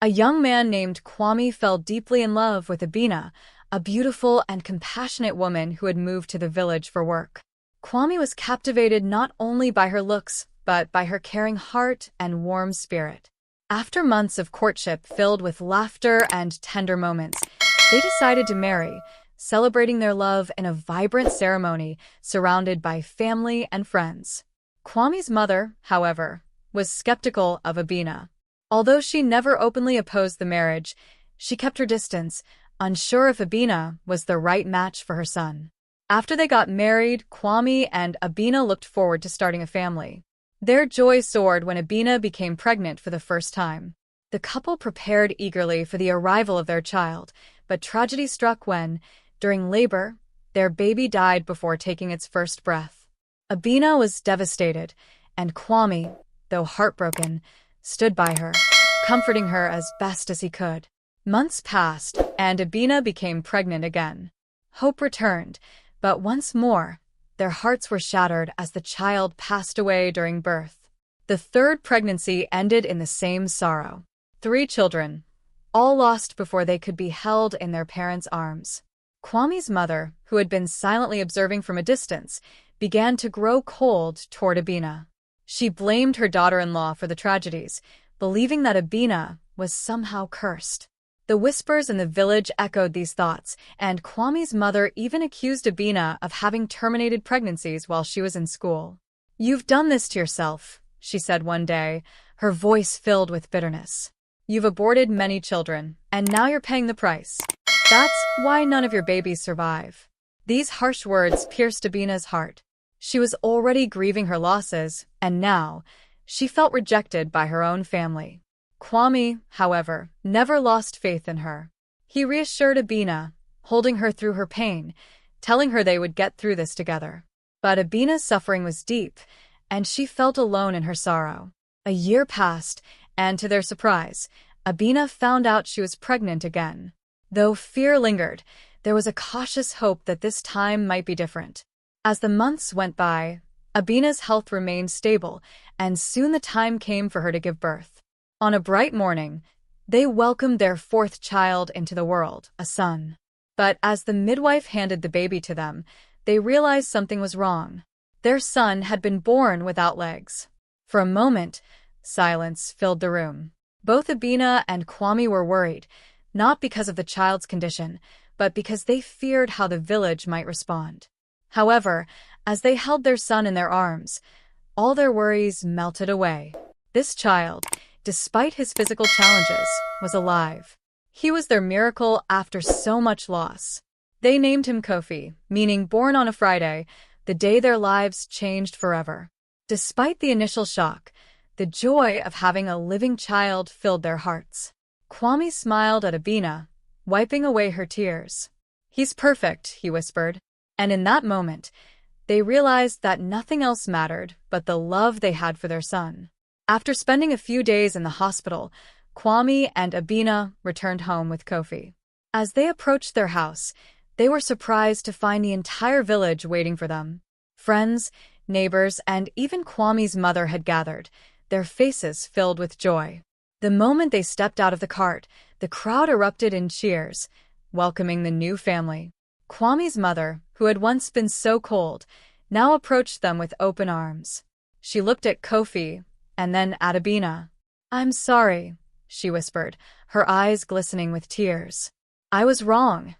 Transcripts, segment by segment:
A young man named Kwame fell deeply in love with Abina, a beautiful and compassionate woman who had moved to the village for work. Kwame was captivated not only by her looks, but by her caring heart and warm spirit. After months of courtship filled with laughter and tender moments, they decided to marry, celebrating their love in a vibrant ceremony surrounded by family and friends. Kwame's mother, however, was skeptical of Abina. Although she never openly opposed the marriage, she kept her distance, unsure if Abina was the right match for her son. After they got married, Kwame and Abina looked forward to starting a family. Their joy soared when Abina became pregnant for the first time. The couple prepared eagerly for the arrival of their child, but tragedy struck when, during labor, their baby died before taking its first breath. Abina was devastated, and Kwame, though heartbroken, stood by her, comforting her as best as he could. Months passed, and Abina became pregnant again. Hope returned, but once more, their hearts were shattered as the child passed away during birth. The third pregnancy ended in the same sorrow. 3 children, all lost before they could be held in their parents' arms. Kwame's mother, who had been silently observing from a distance, began to grow cold toward Abina. She blamed her daughter-in-law for the tragedies, believing that Abina was somehow cursed. The whispers in the village echoed these thoughts, and Kwame's mother even accused Abina of having terminated pregnancies while she was in school. "You've done this to yourself," she said one day, her voice filled with bitterness. "You've aborted many children, and now you're paying the price. That's why none of your babies survive." These harsh words pierced Abina's heart. She was already grieving her losses, and now, she felt rejected by her own family. Kwame, however, never lost faith in her. He reassured Abina, holding her through her pain, telling her they would get through this together. But Abina's suffering was deep, and she felt alone in her sorrow. A year passed, and to their surprise, Abina found out she was pregnant again. Though fear lingered, there was a cautious hope that this time might be different. As the months went by, Abina's health remained stable, and soon the time came for her to give birth. On a bright morning, they welcomed their 4th child into the world, a son. But as the midwife handed the baby to them, they realized something was wrong. Their son had been born without legs. For a moment, silence filled the room. Both Abina and Kwame were worried, not because of the child's condition, but because they feared how the village might respond. However, as they held their son in their arms, all their worries melted away. This child, despite his physical challenges, was alive. He was their miracle after so much loss. They named him Kofi, meaning born on a Friday, the day their lives changed forever. Despite the initial shock, the joy of having a living child filled their hearts. Kwame smiled at Abina, wiping away her tears. "He's perfect," he whispered. And in that moment, they realized that nothing else mattered but the love they had for their son. After spending a few days in the hospital, Kwame and Abina returned home with Kofi. As they approached their house, they were surprised to find the entire village waiting for them. Friends, neighbors, and even Kwame's mother had gathered, their faces filled with joy. The moment they stepped out of the cart, the crowd erupted in cheers, welcoming the new family. Kwame's mother, who had once been so cold, now approached them with open arms. She looked at Kofi, and then at Abina. "I'm sorry," she whispered, her eyes glistening with tears. "I was wrong."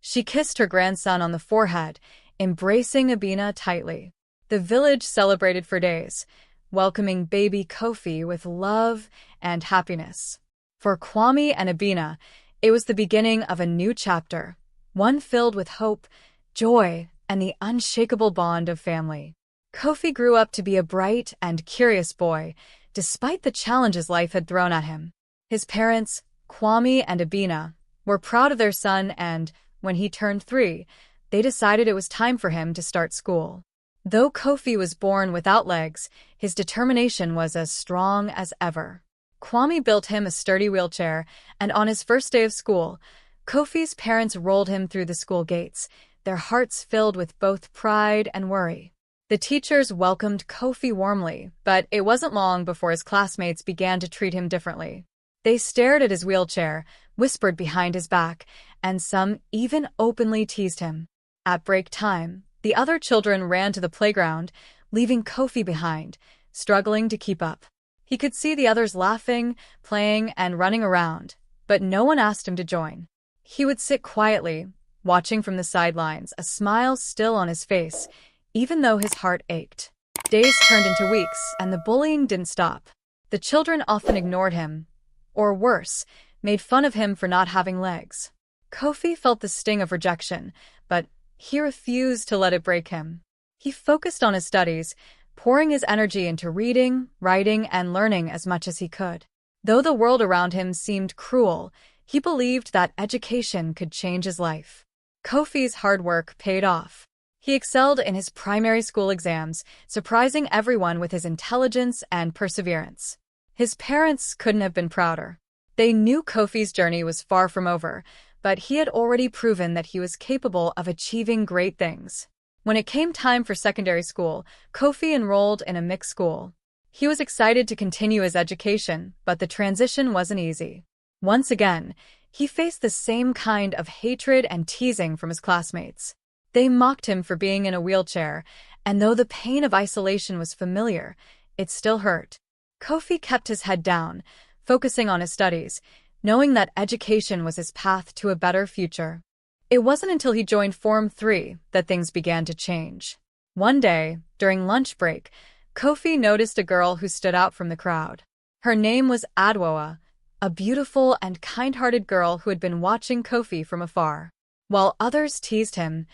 She kissed her grandson on the forehead, embracing Abina tightly. The village celebrated for days, welcoming baby Kofi with love and happiness. For Kwame and Abina, it was the beginning of a new chapter, one filled with hope, joy, and the unshakable bond of family. Kofi grew up to be a bright and curious boy, despite the challenges life had thrown at him. His parents, Kwame and Abina, were proud of their son and, when he turned 3, they decided it was time for him to start school. Though Kofi was born without legs, his determination was as strong as ever. Kwame built him a sturdy wheelchair, and on his first day of school, Kofi's parents rolled him through the school gates, their hearts filled with both pride and worry. The teachers welcomed Kofi warmly, but it wasn't long before his classmates began to treat him differently. They stared at his wheelchair, whispered behind his back, and some even openly teased him. At break time, the other children ran to the playground, leaving Kofi behind, struggling to keep up. He could see the others laughing, playing, and running around, but no one asked him to join. He would sit quietly, watching from the sidelines, a smile still on his face, even though his heart ached. Days turned into weeks, and the bullying didn't stop. The children often ignored him, or worse, made fun of him for not having legs. Kofi felt the sting of rejection, but he refused to let it break him. He focused on his studies, pouring his energy into reading, writing, and learning as much as he could. Though the world around him seemed cruel, he believed that education could change his life. Kofi's hard work paid off. He excelled in his primary school exams, surprising everyone with his intelligence and perseverance. His parents couldn't have been prouder. They knew Kofi's journey was far from over, but he had already proven that he was capable of achieving great things. When it came time for secondary school, Kofi enrolled in a mixed school. He was excited to continue his education, but the transition wasn't easy. Once again, he faced the same kind of hatred and teasing from his classmates. They mocked him for being in a wheelchair, and though the pain of isolation was familiar, it still hurt. Kofi kept his head down, focusing on his studies, knowing that education was his path to a better future. It wasn't until he joined Form 3 that things began to change. One day, during lunch break, Kofi noticed a girl who stood out from the crowd. Her name was Adwoa, a beautiful and kind-hearted girl who had been watching Kofi from afar. While others teased him,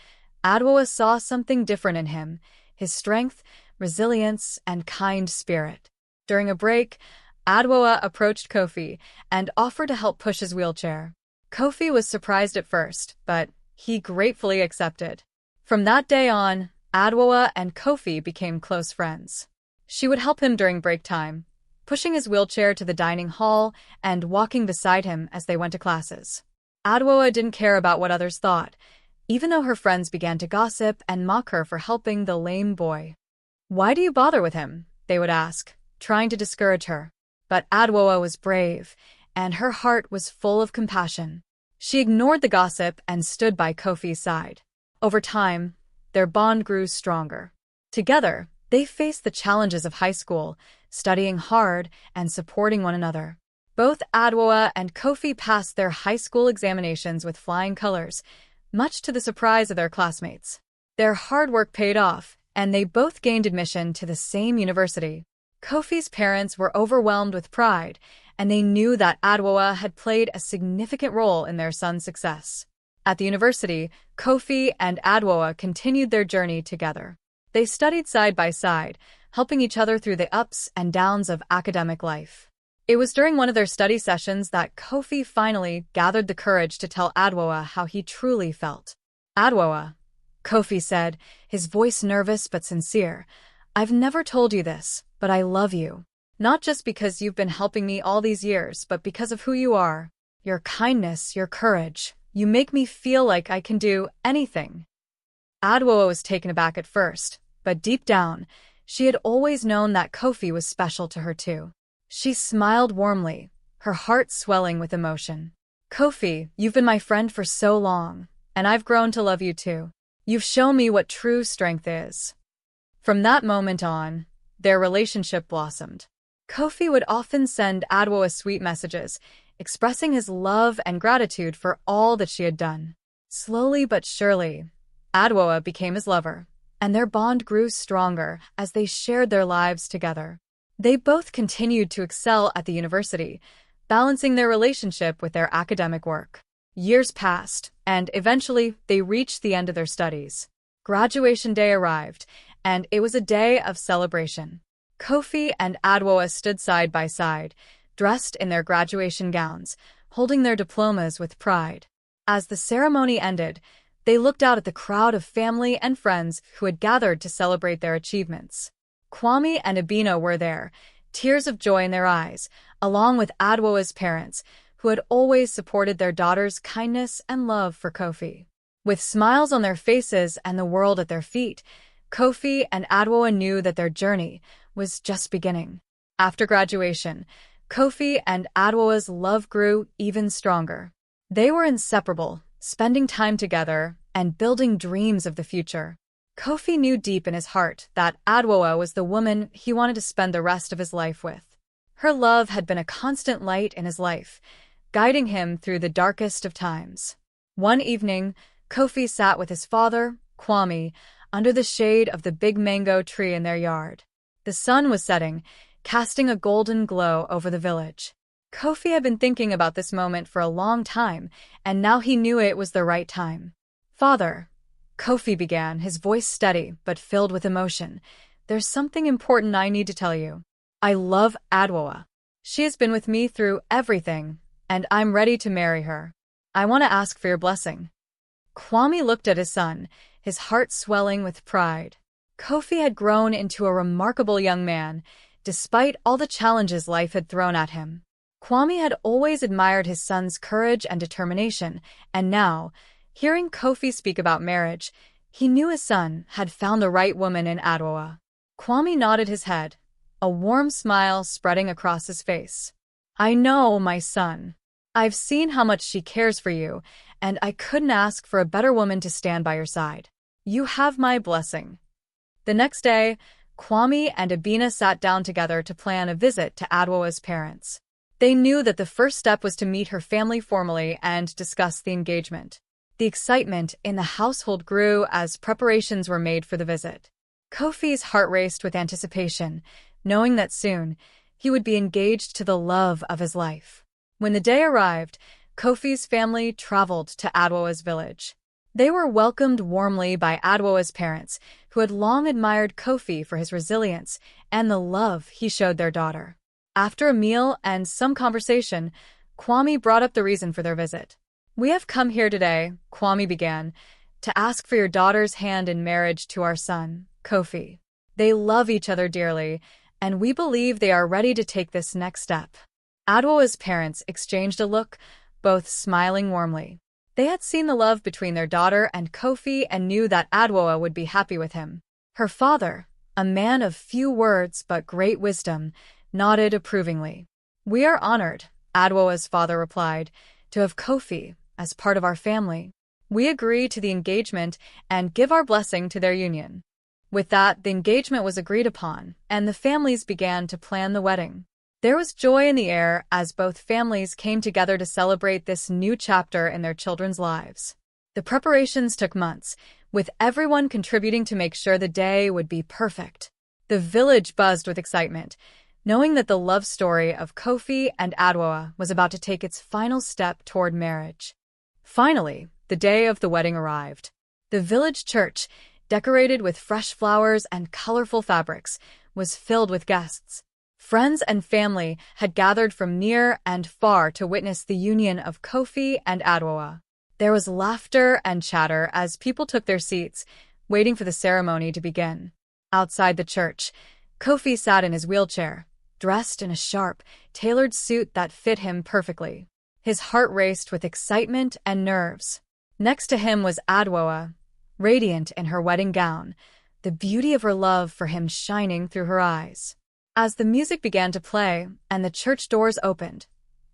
Adwoa saw something different in him, his strength, resilience, and kind spirit. During a break, Adwoa approached Kofi and offered to help push his wheelchair. Kofi was surprised at first, but he gratefully accepted. From that day on, Adwoa and Kofi became close friends. She would help him during break time, pushing his wheelchair to the dining hall and walking beside him as they went to classes. Adwoa didn't care about what others thought, even though her friends began to gossip and mock her for helping the lame boy. "Why do you bother with him?" they would ask, trying to discourage her. But Adwoa was brave, and her heart was full of compassion. She ignored the gossip and stood by Kofi's side. Over time, their bond grew stronger. Together, they faced the challenges of high school, studying hard and supporting one another. Both Adwoa and Kofi passed their high school examinations with flying colors, much to the surprise of their classmates. Their hard work paid off, and they both gained admission to the same university. Kofi's parents were overwhelmed with pride, and they knew that Adwoa had played a significant role in their son's success. At the university, Kofi and Adwoa continued their journey together. They studied side by side, helping each other through the ups and downs of academic life. It was during one of their study sessions that Kofi finally gathered the courage to tell Adwoa how he truly felt. "Adwoa," Kofi said, his voice nervous but sincere, "I've never told you this, but I love you. Not just because you've been helping me all these years, but because of who you are. Your kindness, your courage. You make me feel like I can do anything." Adwoa was taken aback at first, but deep down, she had always known that Kofi was special to her too. She smiled warmly, her heart swelling with emotion. "Kofi, you've been my friend for so long, and I've grown to love you too. You've shown me what true strength is." From that moment on, their relationship blossomed. Kofi would often send Adwoa sweet messages, expressing his love and gratitude for all that she had done. Slowly but surely, Adwoa became his lover, and their bond grew stronger as they shared their lives together. They both continued to excel at the university, balancing their relationship with their academic work. Years passed, and eventually they reached the end of their studies. Graduation day arrived, and it was a day of celebration. Kofi and Adwoa stood side by side, dressed in their graduation gowns, holding their diplomas with pride. As the ceremony ended, they looked out at the crowd of family and friends who had gathered to celebrate their achievements. Kwame and Abina were there, tears of joy in their eyes, along with Adwoa's parents, who had always supported their daughter's kindness and love for Kofi. With smiles on their faces and the world at their feet, Kofi and Adwoa knew that their journey was just beginning. After graduation, Kofi and Adwoa's love grew even stronger. They were inseparable, spending time together and building dreams of the future. Kofi knew deep in his heart that Adwoa was the woman he wanted to spend the rest of his life with. Her love had been a constant light in his life, guiding him through the darkest of times. One evening, Kofi sat with his father, Kwame, under the shade of the big mango tree in their yard. The sun was setting, casting a golden glow over the village. Kofi had been thinking about this moment for a long time, and now he knew it was the right time. "Father," Kofi began, his voice steady but filled with emotion, "there's something important I need to tell you. I love Adwoa. She has been with me through everything, and I'm ready to marry her. I want to ask for your blessing." Kwame looked at his son, his heart swelling with pride. Kofi had grown into a remarkable young man, despite all the challenges life had thrown at him. Kwame had always admired his son's courage and determination, and now, hearing Kofi speak about marriage, he knew his son had found the right woman in Adwoa. Kwame nodded his head, a warm smile spreading across his face. "I know, my son. I've seen how much she cares for you, and I couldn't ask for a better woman to stand by your side. You have my blessing." The next day, Kwame and Abina sat down together to plan a visit to Adwoa's parents. They knew that the first step was to meet her family formally and discuss the engagement. The excitement in the household grew as preparations were made for the visit. Kofi's heart raced with anticipation, knowing that soon he would be engaged to the love of his life. When the day arrived, Kofi's family traveled to Adwoa's village. They were welcomed warmly by Adwoa's parents, who had long admired Kofi for his resilience and the love he showed their daughter. After a meal and some conversation, Kwame brought up the reason for their visit. "We have come here today," Kwame began, "to ask for your daughter's hand in marriage to our son, Kofi. They love each other dearly, and we believe they are ready to take this next step." Adwoa's parents exchanged a look, both smiling warmly. They had seen the love between their daughter and Kofi and knew that Adwoa would be happy with him. Her father, a man of few words but great wisdom, nodded approvingly. "We are honored," Adwoa's father replied, "to have Kofi as part of our family. We agree to the engagement and give our blessing to their union." With that, the engagement was agreed upon, and the families began to plan the wedding. There was joy in the air as both families came together to celebrate this new chapter in their children's lives. The preparations took months, with everyone contributing to make sure the day would be perfect. The village buzzed with excitement, knowing that the love story of Kofi and Adwoa was about to take its final step toward marriage. Finally, the day of the wedding arrived. The village church, decorated with fresh flowers and colorful fabrics, was filled with guests. Friends and family had gathered from near and far to witness the union of Kofi and Adwoa. There was laughter and chatter as people took their seats, waiting for the ceremony to begin. Outside the church, Kofi sat in his wheelchair, dressed in a sharp, tailored suit that fit him perfectly. His heart raced with excitement and nerves. Next to him was Adwoa, radiant in her wedding gown, the beauty of her love for him shining through her eyes. As the music began to play and the church doors opened,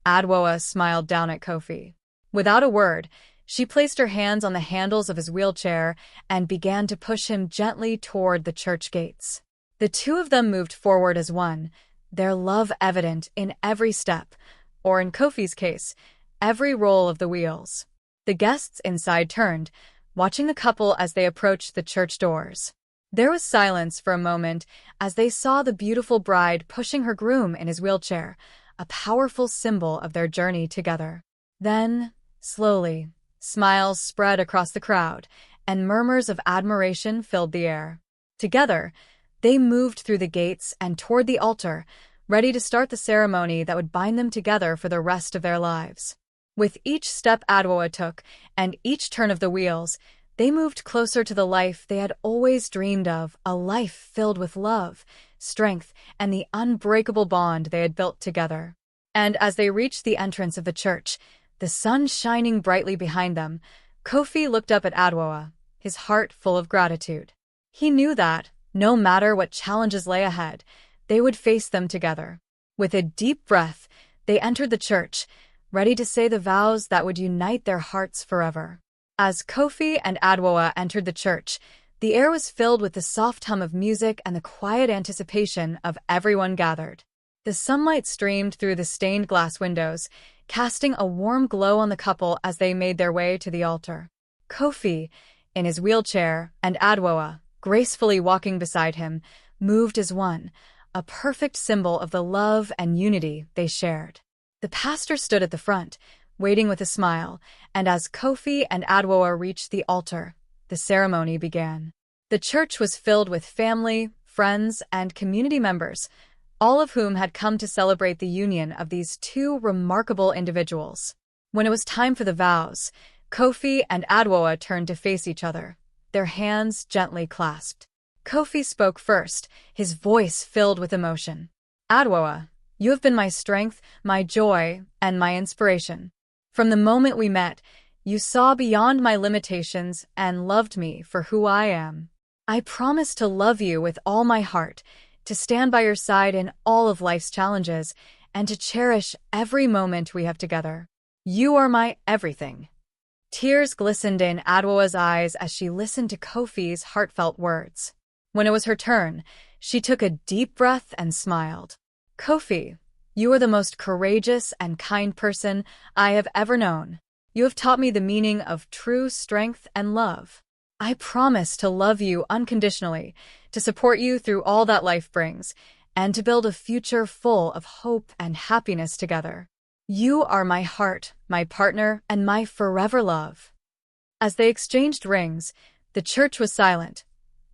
Adwoa smiled down at Kofi. Without a word, she placed her hands on the handles of his wheelchair and began to push him gently toward the church gates. The two of them moved forward as one, their love evident in every step, or in Kofi's case, every roll of the wheels. The guests inside turned, watching the couple as they approached the church doors. There was silence for a moment as they saw the beautiful bride pushing her groom in his wheelchair, a powerful symbol of their journey together. Then, slowly, smiles spread across the crowd, and murmurs of admiration filled the air. Together, they moved through the gates and toward the altar, ready to start the ceremony that would bind them together for the rest of their lives. With each step Adwoa took, and each turn of the wheels, they moved closer to the life they had always dreamed of, a life filled with love, strength, and the unbreakable bond they had built together. And as they reached the entrance of the church, the sun shining brightly behind them, Kofi looked up at Adwoa, his heart full of gratitude. He knew that, no matter what challenges lay ahead, they would face them together. With a deep breath, They entered the church, ready to say the vows that would unite their hearts forever. As Kofi and Adwoa entered the church, the air was filled with the soft hum of music and the quiet anticipation of everyone gathered. The sunlight streamed through the stained glass windows, casting a warm glow on the couple as they made their way to the altar. Kofi, in his wheelchair, and Adwoa, gracefully walking beside him, moved as one, a perfect symbol of the love and unity they shared. The pastor stood at the front, waiting with a smile, and as Kofi and Adwoa reached the altar, the ceremony began. The church was filled with family, friends, and community members, all of whom had come to celebrate the union of these two remarkable individuals. When it was time for the vows, Kofi and Adwoa turned to face each other, their hands gently clasped. Kofi spoke first, his voice filled with emotion. "Adwoa, you have been my strength, my joy, and my inspiration. From the moment we met, you saw beyond my limitations and loved me for who I am. I promise to love you with all my heart, to stand by your side in all of life's challenges, and to cherish every moment we have together. You are my everything." Tears glistened in Adwoa's eyes as she listened to Kofi's heartfelt words. When it was her turn, she took a deep breath and smiled. "Kofi, you are the most courageous and kind person I have ever known. You have taught me the meaning of true strength and love. I promise to love you unconditionally, to support you through all that life brings, and to build a future full of hope and happiness together. You are my heart, my partner, and my forever love." As they exchanged rings, the church was silent,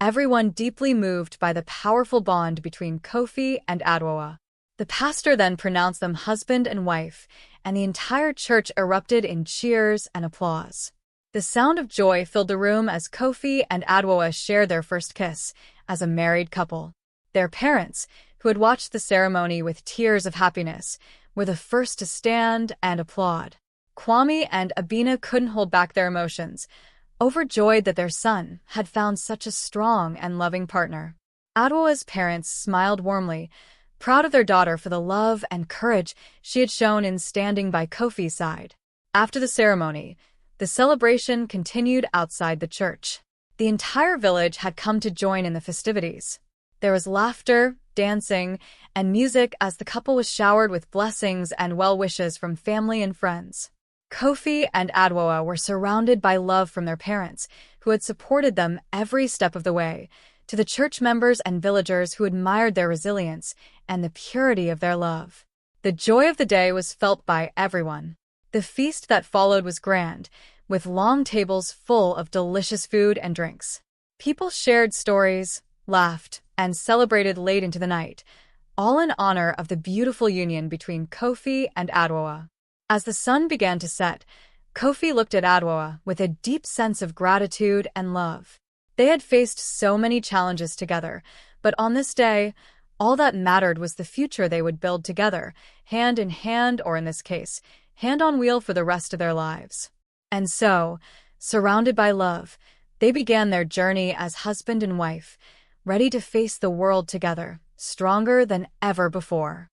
everyone deeply moved by the powerful bond between Kofi and Adwoa. The pastor then pronounced them husband and wife, and the entire church erupted in cheers and applause. The sound of joy filled the room as Kofi and Adwoa shared their first kiss as a married couple. Their parents, who had watched the ceremony with tears of happiness, were the first to stand and applaud. Kwame and Abina couldn't hold back their emotions, overjoyed that their son had found such a strong and loving partner. Adwoa's parents smiled warmly, proud of their daughter for the love and courage she had shown in standing by Kofi's side. After the ceremony, the celebration continued outside the church. The entire village had come to join in the festivities. There was laughter, dancing, and music as the couple was showered with blessings and well wishes from family and friends. Kofi and Adwoa were surrounded by love from their parents, who had supported them every step of the way, to the church members and villagers who admired their resilience and the purity of their love. The joy of the day was felt by everyone. The feast that followed was grand, with long tables full of delicious food and drinks. People shared stories, laughed, and celebrated late into the night, all in honor of the beautiful union between Kofi and Adwoa. As the sun began to set, Kofi looked at Adwoa with a deep sense of gratitude and love. They had faced so many challenges together, but on this day, all that mattered was the future they would build together, hand in hand, or in this case, hand on wheel for the rest of their lives. And so, surrounded by love, they began their journey as husband and wife, ready to face the world together, stronger than ever before.